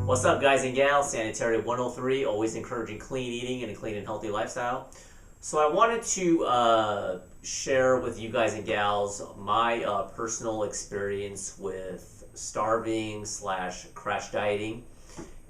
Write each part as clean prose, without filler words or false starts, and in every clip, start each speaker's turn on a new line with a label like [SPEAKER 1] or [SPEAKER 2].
[SPEAKER 1] What's up, guys and gals? Sanitary 103, always encouraging clean eating and a clean and healthy lifestyle. So I wanted to share with you guys and gals my personal experience with starving slash crash dieting.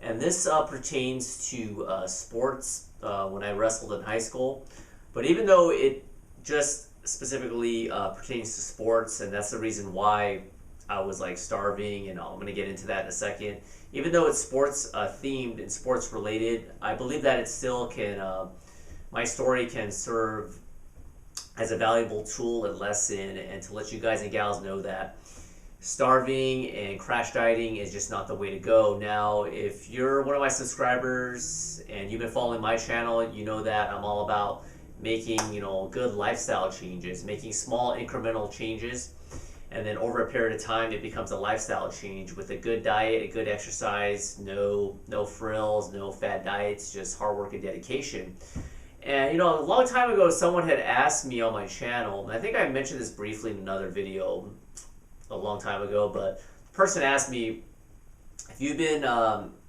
[SPEAKER 1] And this pertains to sports when I wrestled in high school. But even though it just specifically pertains to sports, and that's the reason why I was like starving, and I'm going to get into that in a second. Even though it's sports themed and sports related, I believe that it still can, my story can serve as a valuable tool and lesson, and to let you guys and gals know that starving and crash dieting is just not the way to go. Now, if you're one of my subscribers and you've been following my channel, you know that I'm all about making, good lifestyle changes, making small incremental changes. And then over a period of time, it becomes a lifestyle change with a good diet, a good exercise, no frills, no fad diets, just hard work and dedication. And a long time ago, someone had asked me on my channel, and I think I mentioned this briefly in another video a long time ago, but the person asked me, if you've been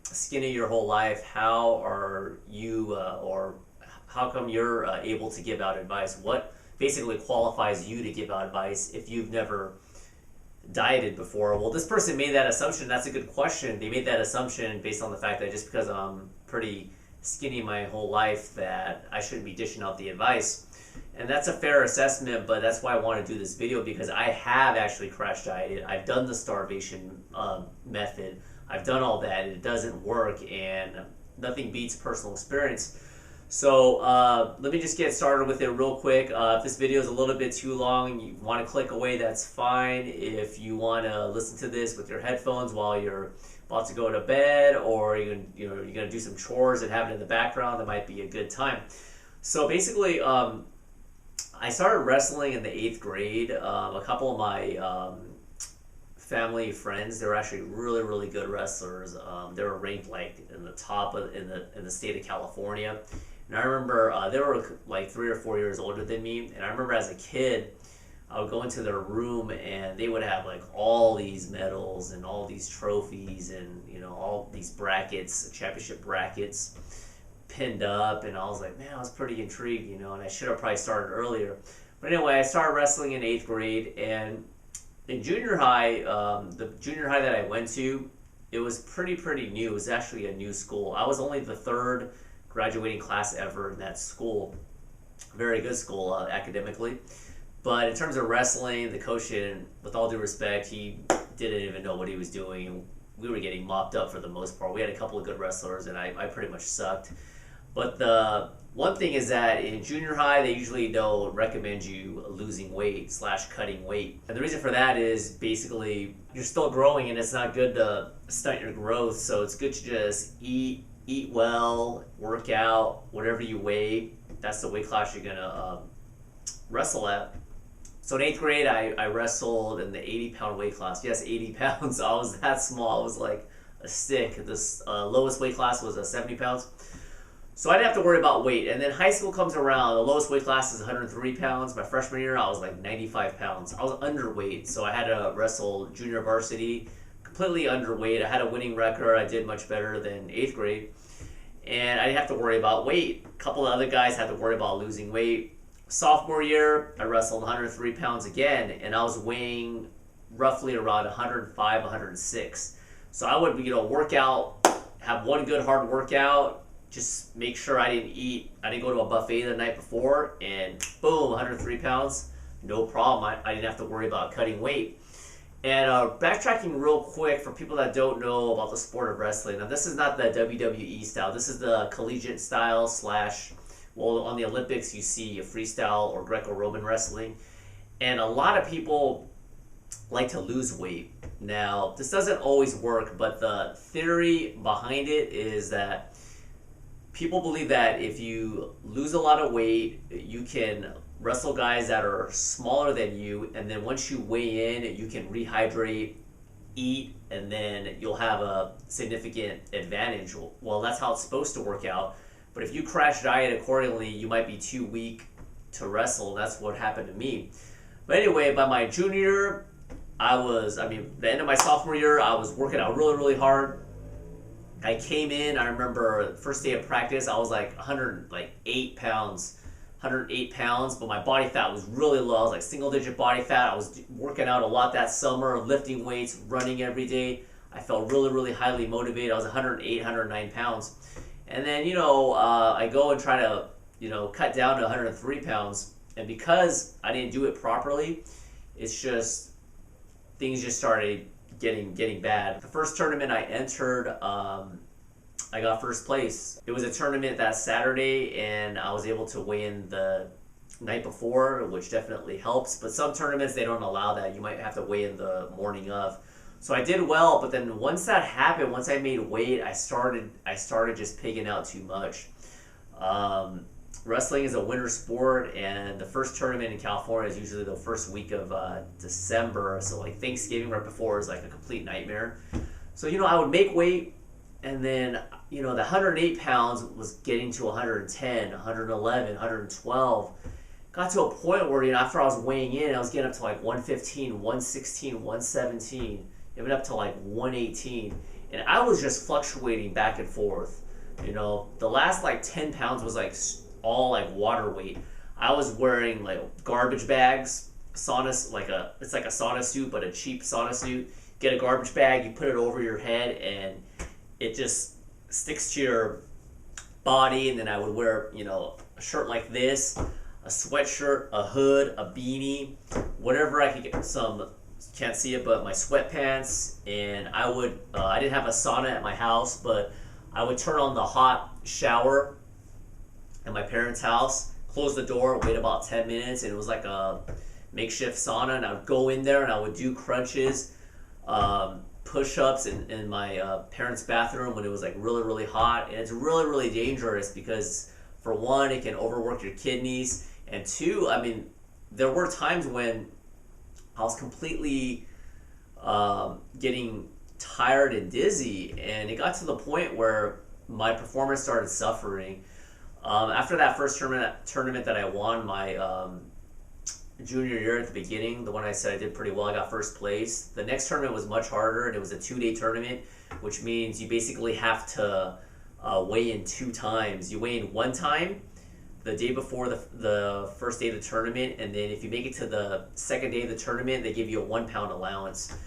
[SPEAKER 1] skinny your whole life, how are you, or how come you're able to give out advice? What basically qualifies you to give out advice if you've never dieted before? Well, this person made that assumption. That's a good question. They made that assumption based on the fact that just because I'm pretty skinny my whole life that I shouldn't be dishing out the advice. And that's a fair assessment, but that's why I want to do this video, because I have actually crash dieted. I've done the starvation method. I've done all that, and it doesn't work, and nothing beats personal experience. So let me just get started with it real quick. If this video is a little bit too long and you want to click away, that's fine. If you want to listen to this with your headphones while you're about to go to bed, or you're gonna do some chores and have it in the background, that might be a good time. So basically, I started wrestling in the 8th grade. A couple of my family friends, they were actually really good wrestlers. They were ranked like in the top in the state of California. And I remember they were like 3 or 4 years older than me. And I remember as a kid, I would go into their room and they would have like all these medals and all these trophies and all these brackets, championship brackets pinned up. And I was like, man, I was pretty intrigued, and I should have probably started earlier. But anyway, I started wrestling in 8th grade, and in junior high, the junior high that I went to, it was pretty new. It was actually a new school. I was only the 3rd graduating class ever in that school. Very good school academically. But in terms of wrestling, the coach didn't, with all due respect, he didn't even know what he was doing. And we were getting mopped up for the most part. We had a couple of good wrestlers, and I pretty much sucked. But the one thing is that in junior high, they usually don't recommend you losing weight / cutting weight. And the reason for that is basically you're still growing, and it's not good to stunt your growth. So it's good to just eat well, work out, whatever you weigh. That's the weight class you're gonna wrestle at. So in 8th grade, I wrestled in the 80-pound weight class. Yes, 80 pounds. I was that small. I was like a stick. This lowest weight class was 70 pounds. So I didn't have to worry about weight. And then high school comes around. The lowest weight class is 103 pounds. My freshman year, I was like 95 pounds. I was underweight, so I had to wrestle junior varsity, completely underweight. I had a winning record. I did much better than 8th grade. And I didn't have to worry about weight. A couple of other guys had to worry about losing weight. Sophomore year, I wrestled 103 pounds again, and I was weighing roughly around 105, 106. So I would, work out, have one good hard workout, just make sure I didn't go to a buffet the night before, and boom, 103 pounds, no problem. I didn't have to worry about cutting weight. And backtracking real quick for people that don't know about the sport of wrestling. Now, this is not the WWE style. This is the collegiate style / on the Olympics, you see freestyle or Greco-Roman wrestling. And a lot of people like to lose weight. Now, this doesn't always work, but the theory behind it is that people believe that if you lose a lot of weight, you can wrestle guys that are smaller than you, and then once you weigh in, you can rehydrate, eat, and then you'll have a significant advantage. Well, that's how it's supposed to work out. But if you crash diet accordingly, you might be too weak to wrestle. That's what happened to me. But anyway, by my junior year, the end of my sophomore year, I was working out really hard. I came in, I remember first day of practice, I was like 108 pounds. 108 pounds, but my body fat was really low. I was like single digit body fat. I was working out a lot that summer, lifting weights, running every day. I felt really, really highly motivated. I was 108, 109 pounds. And then, I go and try to, cut down to 103 pounds. And because I didn't do it properly, it's just, things just started getting bad. The first tournament I entered, I got first place. It was a tournament that Saturday, and I was able to weigh in the night before, which definitely helps. But some tournaments, they don't allow that. You might have to weigh in the morning of. So I did well, but then once that happened, once I made weight, I started just pigging out too much. Wrestling is a winter sport, and the first tournament in California is usually the first week of December. So like Thanksgiving right before is like a complete nightmare. So I would make weight, and then the 108 pounds was getting to 110, 111, 112. Got to a point where after I was weighing in, I was getting up to like 115, 116, 117, even up to like 118, and I was just fluctuating back and forth. The last like 10 pounds was like all like water weight. I was wearing like garbage bags, saunas, it's like a sauna suit, but a cheap sauna suit. Get a garbage bag, you put it over your head, and it just sticks to your body. And then I would wear, a shirt like this, a sweatshirt, a hood, a beanie, whatever I could get. Can't see it, but my sweatpants. And I didn't have a sauna at my house, but I would turn on the hot shower at my parents' house, close the door, wait about 10 minutes, and it was like a makeshift sauna. And I would go in there and I would do crunches, push-ups in my parents' bathroom when it was like really, really hot. And it's really, really dangerous because, for one, it can overwork your kidneys, and two, there were times when I was completely getting tired and dizzy, and it got to the point where my performance started suffering. After that first tournament that I won, my junior year at the beginning, the one I said I did pretty well, I got first place. The next tournament was much harder, and it was a 2-day tournament, which means you basically have to weigh in 2 times. You weigh in 1 time the day before the first day of the tournament, and then if you make it to the second day of the tournament, they give you a 1 pound allowance.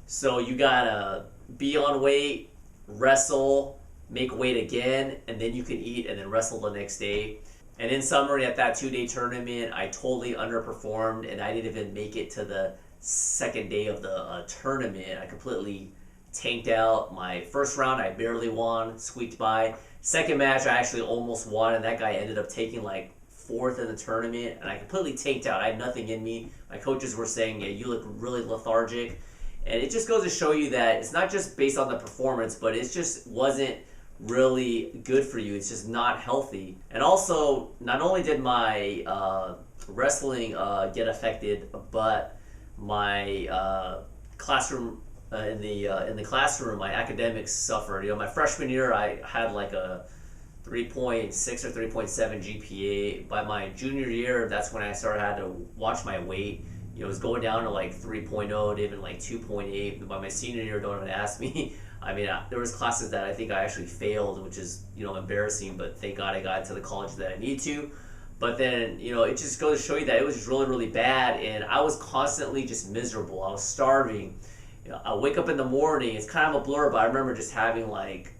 [SPEAKER 1] So you gotta be on weight, wrestle, make weight again, and then you can eat and then wrestle the next day. And in summary, at that 2-day tournament, I totally underperformed, and I didn't even make it to the second day of the tournament. I completely tanked out. My first round, I barely won, squeaked by. Second match, I actually almost won, and that guy ended up taking like 4th in the tournament, and I completely tanked out. I had nothing in me. My coaches were saying, yeah, you look really lethargic. And it just goes to show you that it's not just based on the performance, but it just wasn't really good for you. It's just not healthy. And also, not only did my wrestling get affected, but my classroom in the classroom, my academics suffered. My freshman year, I had like a 3.6 or 3.7 GPA. By my junior year, that's when I had to watch my weight. It was going down to like 3.0 to even like 2.8. By my senior year, don't even ask me. There was classes that I think I actually failed, which is, embarrassing, but thank God I got to the college that I need to. But then, it just goes to show you that it was just really, really bad, and I was constantly just miserable. I was starving. I wake up in the morning, it's kind of a blur, but I remember just having like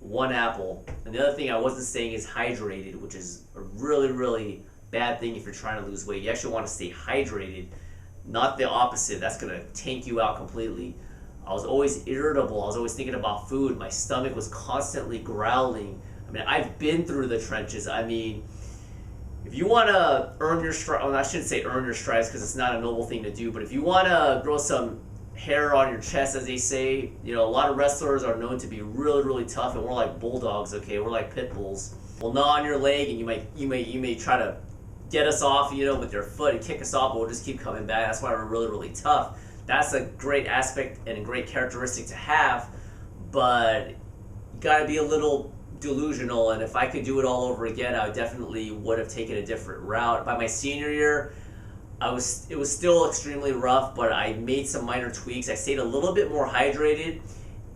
[SPEAKER 1] 1 apple. And the other thing I wasn't staying is hydrated, which is a really, really bad thing if you're trying to lose weight. You actually want to stay hydrated, not the opposite. That's going to tank you out completely. I was always irritable. I was always thinking about food. My stomach was constantly growling. I've been through the trenches. If you want to earn your stripes, I shouldn't say earn your stripes because it's not a noble thing to do, but if you want to grow some hair on your chest, as they say, a lot of wrestlers are known to be really, really tough, and we're like bulldogs, okay? We're like pit bulls. We'll gnaw on your leg, and you may try to get us off, with your foot and kick us off, but we'll just keep coming back. That's why we're really, really tough. That's a great aspect and a great characteristic to have, but you gotta be a little delusional. And if I could do it all over again, I definitely would have taken a different route. By my senior year, it was still extremely rough, but I made some minor tweaks. I stayed a little bit more hydrated,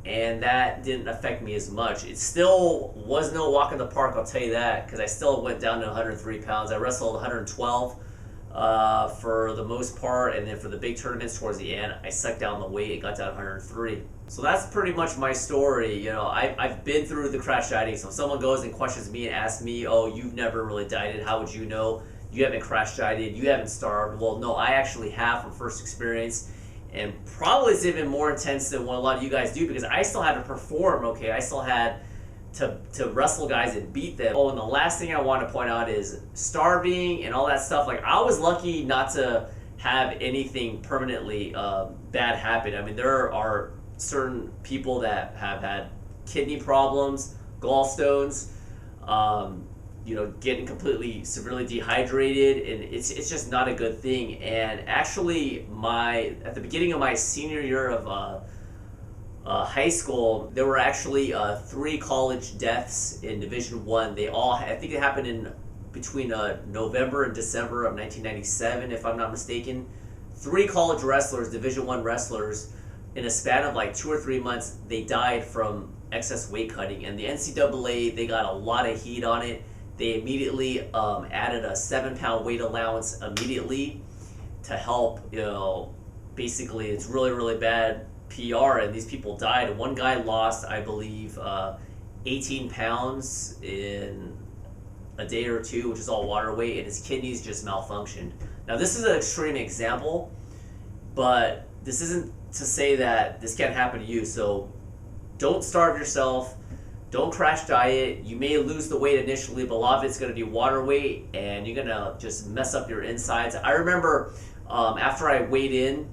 [SPEAKER 1] and that didn't affect me as much. It still was no walk in the park, I'll tell you that, because I still went down to 103 pounds. I wrestled 112 for the most part, and then for the big tournaments towards the end, I sucked down the weight. It got down to 103. So that's pretty much my story. You know, I've been through the crash dieting. So if someone goes and questions me and asks me, oh, you've never really dieted, how would you know? You haven't crash dieted, you haven't starved. Well, no, I actually have from first experience. And probably it's even more intense than what a lot of you guys do, because I still had to perform, okay? I still had to wrestle guys and beat them. Oh, and the last thing I want to point out is starving and all that stuff. Like, I was lucky not to have anything permanently bad happen. I mean, there are certain people that have had kidney problems, gallstones, you know, getting completely severely dehydrated, and it's just not a good thing. And actually, at the beginning of my senior year of high school, there were actually 3 college deaths in Division I. I think it happened in between November and December of 1997, if I'm not mistaken. 3 college wrestlers, Division I wrestlers, in a span of like 2 or 3 months, they died from excess weight cutting. And the NCAA, they got a lot of heat on it. They immediately added a 7-pound weight allowance immediately to help, you know, basically it's really, really bad PR, and these people died. One guy lost, I believe, 18 pounds in a day or two, which is all water weight, and his kidneys just malfunctioned. Now, this is an extreme example, but this isn't to say that this can't happen to you. So don't starve yourself. Don't crash diet. You may lose the weight initially, but a lot of it's going to be water weight, and you're going to just mess up your insides. I remember after I weighed in,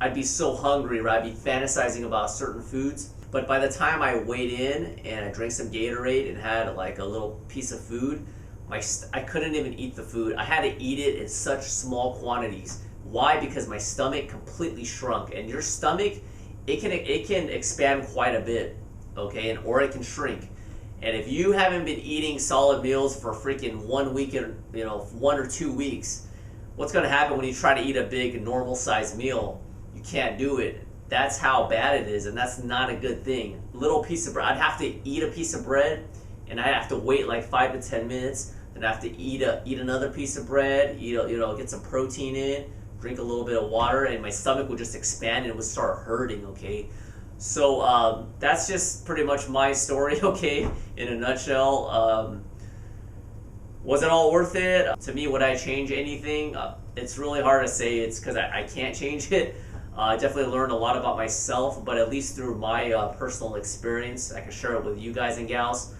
[SPEAKER 1] I'd be so hungry, right? I'd be fantasizing about certain foods. But by the time I weighed in and I drank some Gatorade and had like a little piece of food, I couldn't even eat the food. I had to eat it in such small quantities. Why? Because my stomach completely shrunk. And your stomach, it can expand quite a bit, okay? Or it can shrink. And if you haven't been eating solid meals for freaking 1 week, and 1 or 2 weeks, what's going to happen when you try to eat a big normal sized meal? You can't do it. That's how bad it is, and that's not a good thing. Little piece of bread. I'd have to eat a piece of bread, and I'd have to wait like 5 to 10 minutes. Then I have to eat another piece of bread. Get some protein in, drink a little bit of water, and my stomach would just expand and it would start hurting. Okay, so that's just pretty much my story. Okay, in a nutshell. Was it all worth it? To me, would I change anything? It's really hard to say. It's because I can't change it. I definitely learned a lot about myself, but at least through my personal experience, I can share it with you guys and gals.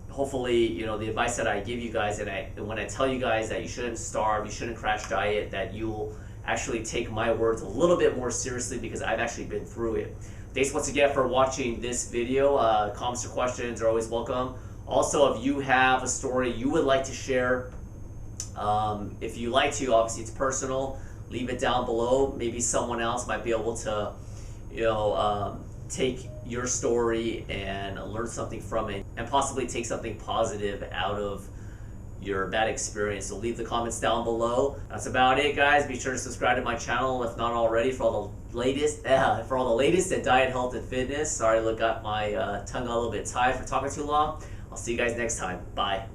[SPEAKER 1] Hopefully, the advice that I give you guys, and when I tell you guys that you shouldn't starve, you shouldn't crash diet, that you'll actually take my words a little bit more seriously, because I've actually been through it. Thanks once again for watching this video. Comments or questions are always welcome. Also, if you have a story you would like to share, if you like to, obviously it's personal, leave it down below. Maybe someone else might be able to, take your story and learn something from it, and possibly take something positive out of your bad experience. So leave the comments down below. That's about it, guys. Be sure to subscribe to my channel if not already for all the latest at diet, health, and fitness. Sorry, got my tongue a little bit tied for talking too long. I'll see you guys next time. Bye.